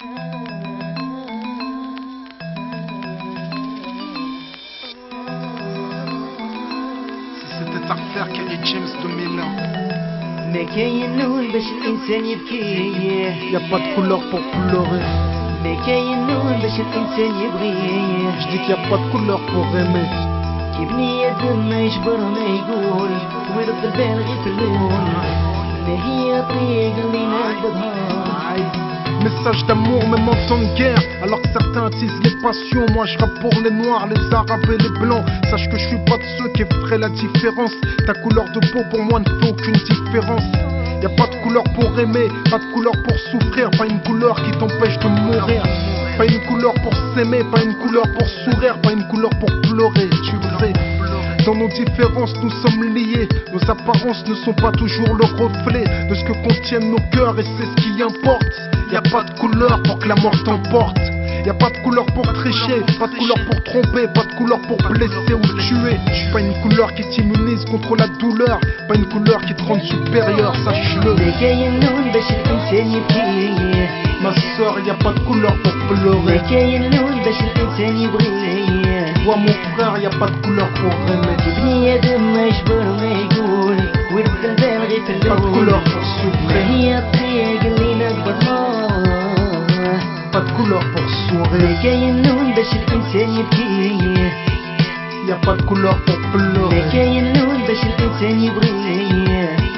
C'était à refaire Kerry James 2001. ما كاين نور باش الانسان يبكي، Y'a pas de couleur pour pleurer. ما كاين نور باش الانسان يبغي. Je dis qu'il y a pas de couleur pour aimer. كي بني ادم ما يجبر ما يقول ويرد البال غير في اللون. ما هي طريق اللي نقبضها؟ Message d'amour même en temps de guerre. Alors que certains attisent les passions, moi je rappe pour les noirs, les arabes et les blancs. Sache que je suis pas de ceux qui feraient la différence. Ta couleur de peau pour moi ne fait aucune différence. Y a pas de couleur pour aimer, pas de couleur pour souffrir, pas une couleur qui t'empêche de mourir. Pas une couleur pour s'aimer, pas une couleur pour sourire, pas une couleur pour pleurer, tu le sais. Dans nos différences, nous sommes liés. Nos apparences ne sont pas toujours le reflet de ce que contiennent nos cœurs, et c'est ce qui importe. Y a pas de couleur pour que la mort t'emporte. Y a pas de couleur pour tricher, pas de couleur pour tromper, pas de couleur pour blesser ou tuer. Pas une couleur qui t'immunise contre la douleur, pas une couleur qui te rend supérieur, sache-le. ما كاين نور باش الانسان يبكي، Ma soeur, y a pas de couleur pour ما pleurer. كاين نور باش الانسان يبغي. Toi mon frère, y a pas de couleur pour aimer. كي بني ادم ما يجبر ما يقول ويرد البال غير في Pas de couleur اللون. pour ما souffrir, هي الطريق اللي نقبضها؟ pas de couleur pour ما sourire. كاين نور باش الانسان يبكي، Y a pas de couleur pour ما pleurer. كاين نور باش الانسان يبغي.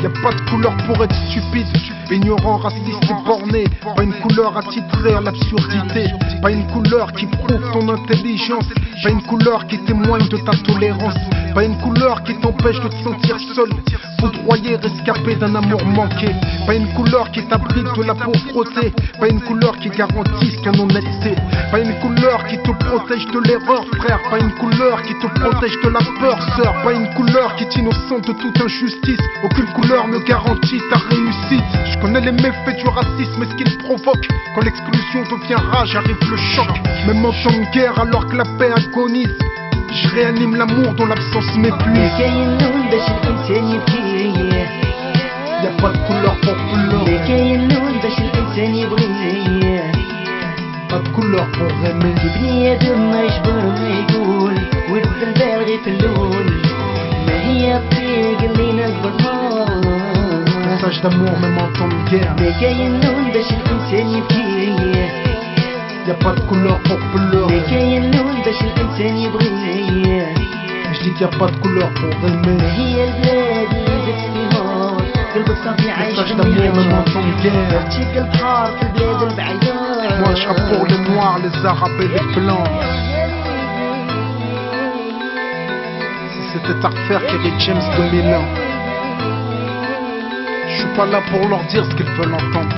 Y a pas de couleur pour être stupide, ignorant, raciste et borné. Pas une couleur attitrée à l'absurdité. Pas une couleur qui prouve ton intelligence. Pas une couleur qui témoigne de ta tolérance. Pas une couleur qui t'empêche de te sentir seul, foudroyé, rescapé d'un amour manqué. Pas une couleur qui t'abrite de la pauvreté. Pas une couleur qui garantisse qu'un honnêteté. Pas une couleur qui te protège de l'erreur, frère. Pas une couleur qui te protège de la peur, sœur. Pas une couleur qui t'innocente de toute injustice. Aucune couleur ne garantit ta réussite. Je connais les méfaits du racisme et ce qu'il provoque. Quand l'exclusion devient rage, arrive le choc. Même en temps de guerre, alors que la paix agonise, je réanime l'amour dont l'absence ما m'épuise. كاين نور باش الانسان يبكي، Y a pas de couleur pour ما pleurer. كاين نور باش الانسان يبغي. Pas de couleur pour aimer. كي بني ادم ما يجبر ما يقول ويرد البال غير في اللون. ما هي الطريق اللي نقبضها؟ Message d'amour même en temps de guerre. ما كاين نور باش الانسان يبكي، Y a pas de couleur pour ما pleurer. كاين نور باش الانسان يبغي. Je dis qu'il y a pas de couleur pour aimer. هي البلاد اللي زدت فيها قلبك صافي عايش Message d'amour même en temps de guerre. تشيك البحر في البلاد البعيدة. Moi je rappe pour les noirs, les arabes et les blancs. Si c'était à refaire Kerry James 2001. Je suis pas là pour leur dire ce qu'ils veulent entendre.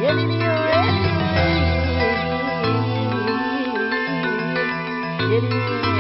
يا ليلي يا ليلي يا ليلي